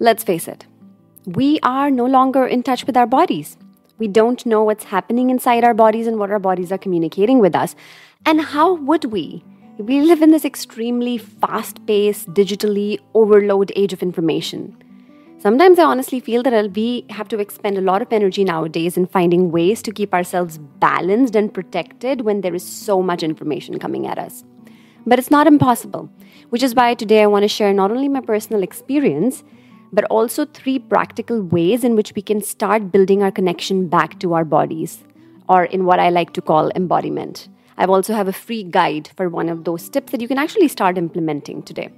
Let's face it, we are no longer in touch with our bodies. We don't know what's happening inside our bodies and what our bodies are communicating with us. And how would we? We live in this extremely fast-paced, digitally overload age of information. Sometimes I honestly feel that we have to expend a lot of energy nowadays in finding ways to keep ourselves balanced and protected when there is so much information coming at us. But it's not impossible, which is why today I want to share not only my personal experience, but also 3 practical ways in which we can start building our connection back to our bodies, or in what I like to call embodiment. I also have a free guide for one of those tips that you can actually start implementing today.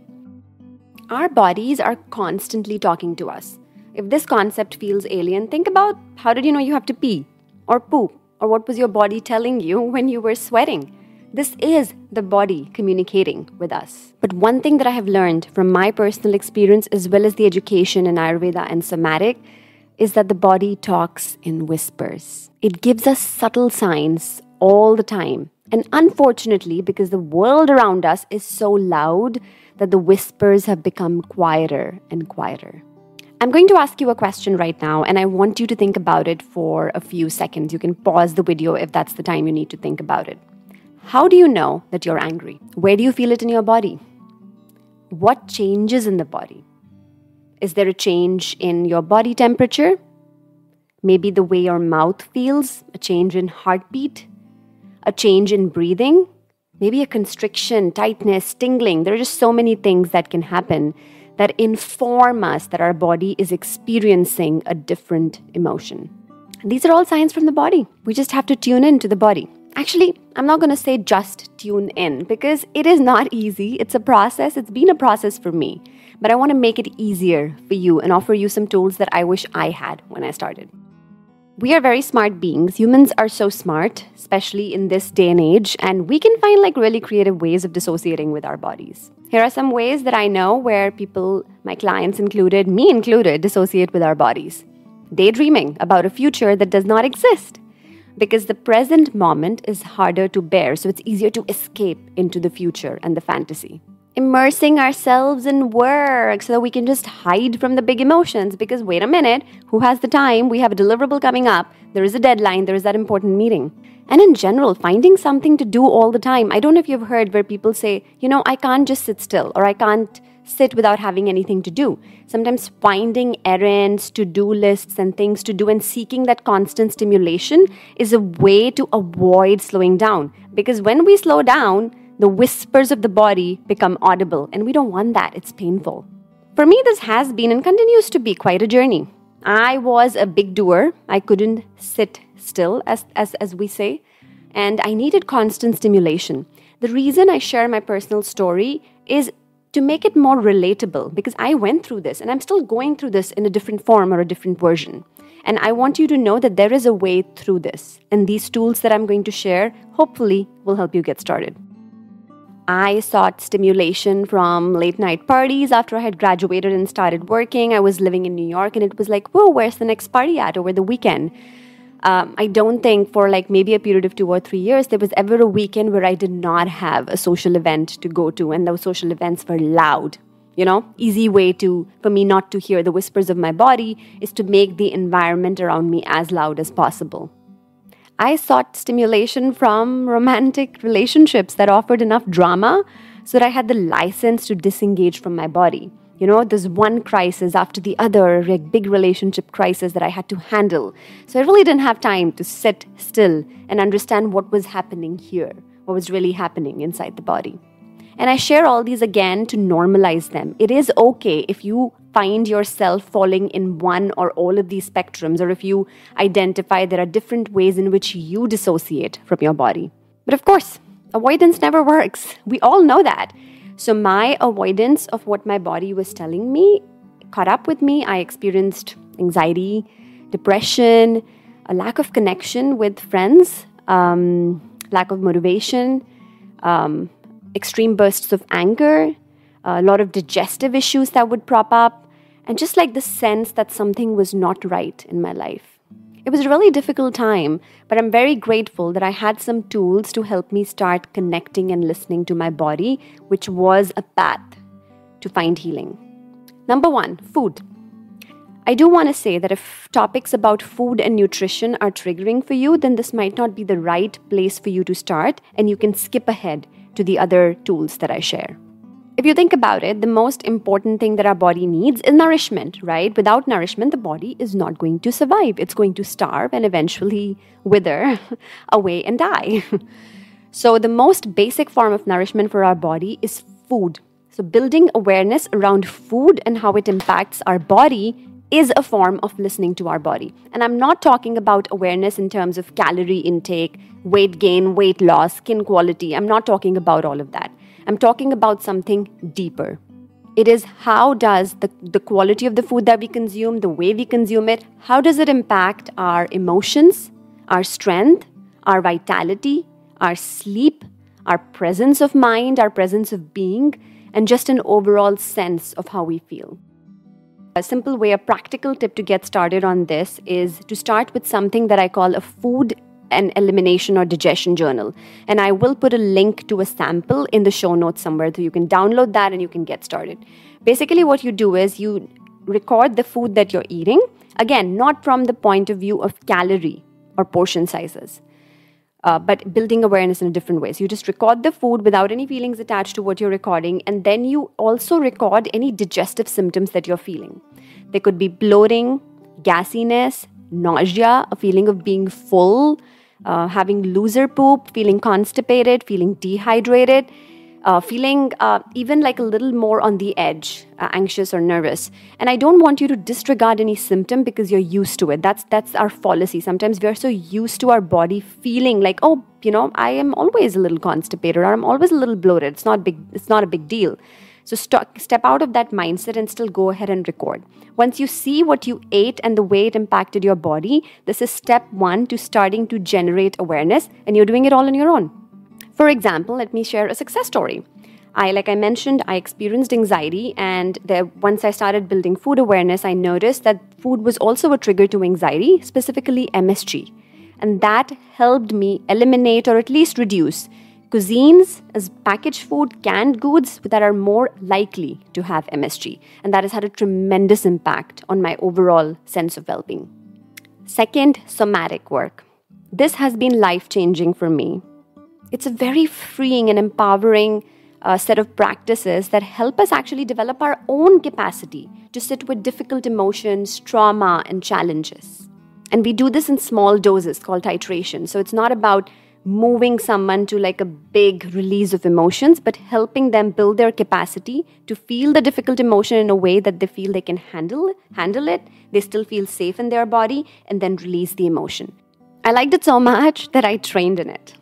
Our bodies are constantly talking to us. If this concept feels alien, think about how did you know you have to pee or poop, or what was your body telling you when you were sweating? This is the body communicating with us. But one thing that I have learned from my personal experience as well as the education in Ayurveda and somatic is that the body talks in whispers. It gives us subtle signs all the time. And unfortunately, because the world around us is so loud, that the whispers have become quieter and quieter. I'm going to ask you a question right now, and I want you to think about it for a few seconds. You can pause the video if that's the time you need to think about it. How do you know that you're angry? Where do you feel it in your body? What changes in the body? Is there a change in your body temperature? Maybe the way your mouth feels, a change in heartbeat, a change in breathing? Maybe a constriction, tightness, tingling. There are just so many things that can happen that inform us that our body is experiencing a different emotion. These are all signs from the body. We just have to tune in to the body. Actually, I'm not going to say just tune in because it is not easy. It's a process. It's been a process for me. But I want to make it easier for you and offer you some tools that I wish I had when I started. We are very smart beings. Humans are so smart, especially in this day and age, and we can find really creative ways of dissociating with our bodies. Here are some ways that I know where people, my clients included, me included, dissociate with our bodies. Daydreaming about a future that does not exist, because the present moment is harder to bear, so it's easier to escape into the future and the fantasy. Immersing ourselves in work so that we can just hide from the big emotions because wait a minute, who has the time? We have a deliverable coming up. There is a deadline. There is that important meeting. And in general, finding something to do all the time. I don't know if you've heard where people say, I can't just sit still or I can't sit without having anything to do. Sometimes finding errands, to-do lists and things to do and seeking that constant stimulation is a way to avoid slowing down. Because when we slow down, the whispers of the body become audible, and we don't want that. It's painful. For me, this has been and continues to be quite a journey. I was a big doer. I couldn't sit still, as we say, and I needed constant stimulation. The reason I share my personal story is to make it more relatable, because I went through this, and I'm still going through this in a different form or a different version. And I want you to know that there is a way through this, and these tools that I'm going to share hopefully will help you get started. I sought stimulation from late night parties after I had graduated and started working. I was living in New York and it was like, whoa, where's the next party at over the weekend? I don't think for maybe a period of 2 or 3 years, there was ever a weekend where I did not have a social event to go to, and those social events were loud. Easy way for me not to hear the whispers of my body is to make the environment around me as loud as possible. I sought stimulation from romantic relationships that offered enough drama so that I had the license to disengage from my body. There's one crisis after the other, big relationship crisis that I had to handle. So I really didn't have time to sit still and understand what was happening here, what was really happening inside the body. And I share all these again to normalize them. It is okay if you find yourself falling in one or all of these spectrums, or if you identify there are different ways in which you dissociate from your body. But of course, avoidance never works. We all know that. So my avoidance of what my body was telling me caught up with me. I experienced anxiety, depression, a lack of connection with friends, lack of motivation, extreme bursts of anger, a lot of digestive issues that would prop up, and just the sense that something was not right in my life. It was a really difficult time, but I'm very grateful that I had some tools to help me start connecting and listening to my body, which was a path to find healing. Number 1, food. I do want to say that if topics about food and nutrition are triggering for you, then this might not be the right place for you to start, and you can skip ahead to the other tools that I share. If you think about it, the most important thing that our body needs is nourishment, right? Without nourishment, the body is not going to survive. It's going to starve and eventually wither away and die. So the most basic form of nourishment for our body is food. So building awareness around food and how it impacts our body is a form of listening to our body. And I'm not talking about awareness in terms of calorie intake, weight gain, weight loss, skin quality. I'm not talking about all of that. I'm talking about something deeper. It is how does the quality of the food that we consume, the way we consume it, how does it impact our emotions, our strength, our vitality, our sleep, our presence of mind, our presence of being, and just an overall sense of how we feel. A simple way, a practical tip to get started on this is to start with something that I call a food and elimination or digestion journal. And I will put a link to a sample in the show notes somewhere, so you can download that and you can get started. Basically, what you do is you record the food that you're eating. Again, not from the point of view of calorie or portion sizes, but building awareness in a different way. So you just record the food without any feelings attached to what you're recording. And then you also record any digestive symptoms that you're feeling. There could be bloating, gassiness, nausea, a feeling of being full, having loser poop, feeling constipated, feeling dehydrated, feeling even like a little more on the edge, anxious or nervous. And I don't want you to disregard any symptom because you're used to it. That's our fallacy. Sometimes we are so used to our body feeling like, oh, I am always a little constipated, or I'm always a little bloated. It's not a big deal. So step out of that mindset and still go ahead and record. Once you see what you ate and the way it impacted your body, this is step 1 to starting to generate awareness, and you're doing it all on your own. For example, let me share a success story. Like I mentioned, I experienced anxiety, and once I started building food awareness, I noticed that food was also a trigger to anxiety, specifically MSG. And that helped me eliminate or at least reduce cuisines as packaged food, canned goods that are more likely to have MSG. And that has had a tremendous impact on my overall sense of well-being. Second, somatic work. This has been life-changing for me. It's a very freeing and empowering set of practices that help us actually develop our own capacity to sit with difficult emotions, trauma, and challenges. And we do this in small doses called titration. So it's not about moving someone to like a big release of emotions, but helping them build their capacity to feel the difficult emotion in a way that they feel they can handle it, they still feel safe in their body, and then release the emotion. I liked it so much that I trained in it.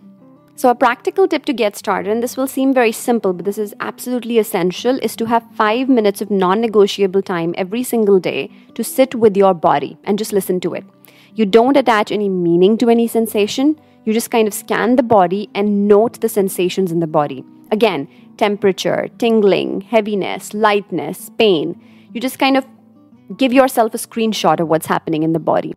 So a practical tip to get started, and this will seem very simple, but this is absolutely essential, is to have 5 minutes of non-negotiable time every single day to sit with your body and just listen to it. You don't attach any meaning to any sensation. You just kind of scan the body and note the sensations in the body. Again, temperature, tingling, heaviness, lightness, pain. You just kind of give yourself a screenshot of what's happening in the body.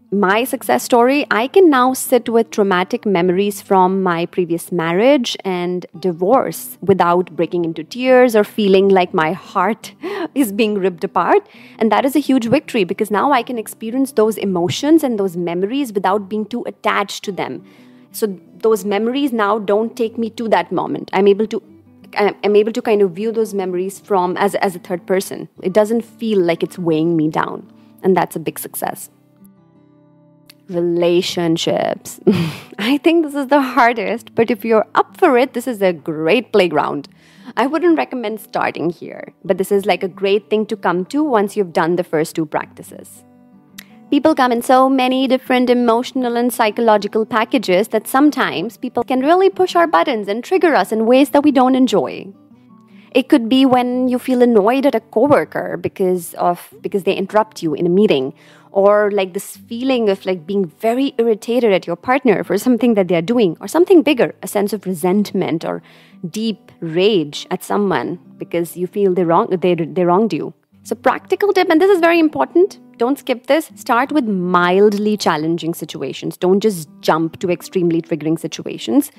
My success story, I can now sit with traumatic memories from my previous marriage and divorce without breaking into tears or feeling like my heart is being ripped apart. And that is a huge victory because now I can experience those emotions and those memories without being too attached to them. So those memories now don't take me to that moment. I'm able to kind of view those memories from as a third person. It doesn't feel like it's weighing me down. And that's a big success. Relationships. I think this is the hardest, but if you're up for it, this is a great playground. I wouldn't recommend starting here, but this is like a great thing to come to once you've done the first 2 practices. People come in so many different emotional and psychological packages that sometimes people can really push our buttons and trigger us in ways that we don't enjoy. It could be when you feel annoyed at a coworker because they interrupt you in a meeting, or like this feeling of like being very irritated at your partner for something that they're doing, or something bigger, a sense of resentment or deep rage at someone because you feel they wronged you. So practical tip, and this is very important, don't skip this. Start with mildly challenging situations. Don't just jump to extremely triggering situations.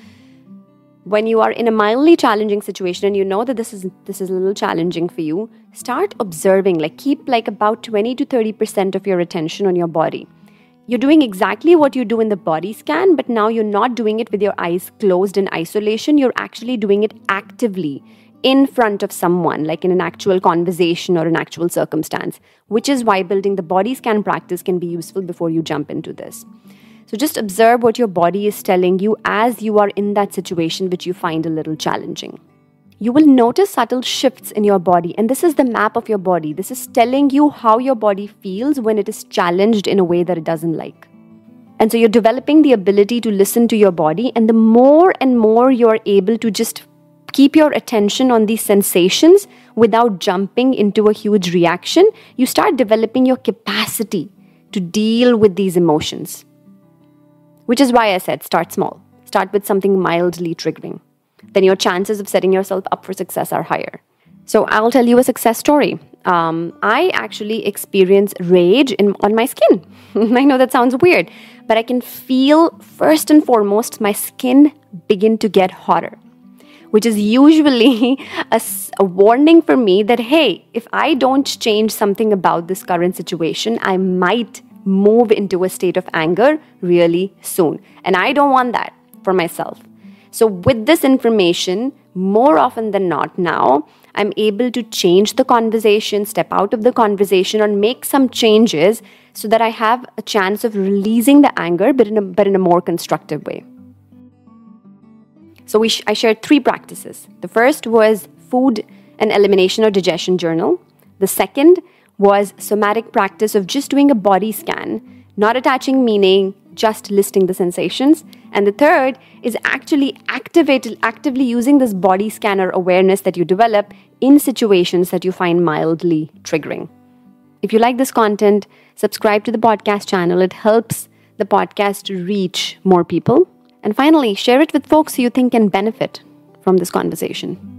when you are in a mildly challenging situation and you know that this is a little challenging for you, start observing. Like, keep like about 20 to 30% of your attention on your body. You're doing exactly what you do in the body scan, but now you're not doing it with your eyes closed in isolation. You're actually doing it actively in front of someone, like in an actual conversation or an actual circumstance, which is why building the body scan practice can be useful before you jump into this. So just observe what your body is telling you as you are in that situation which you find a little challenging. You will notice subtle shifts in your body, and this is the map of your body. This is telling you how your body feels when it is challenged in a way that it doesn't like. And so you're developing the ability to listen to your body, and the more and more you're able to just keep your attention on these sensations without jumping into a huge reaction, you start developing your capacity to deal with these emotions. Which is why I said start small. Start with something mildly triggering. Then your chances of setting yourself up for success are higher. So I'll tell you a success story. I actually experience rage on my skin. I know that sounds weird, but I can feel first and foremost my skin begin to get hotter, which is usually a warning for me that, hey, if I don't change something about this current situation, I might move into a state of anger really soon. And I don't want that for myself. So with this information, more often than not now, I'm able to change the conversation, step out of the conversation, or make some changes so that I have a chance of releasing the anger, but in a more constructive way. So I shared 3 practices. The first was food and elimination or digestion journal. The second was somatic practice of just doing a body scan, not attaching meaning, just listing the sensations. And the third is actually actively using this body scanner awareness that you develop in situations that you find mildly triggering. If you like this content, subscribe to the podcast channel. It helps the podcast reach more people. And finally, share it with folks who you think can benefit from this conversation.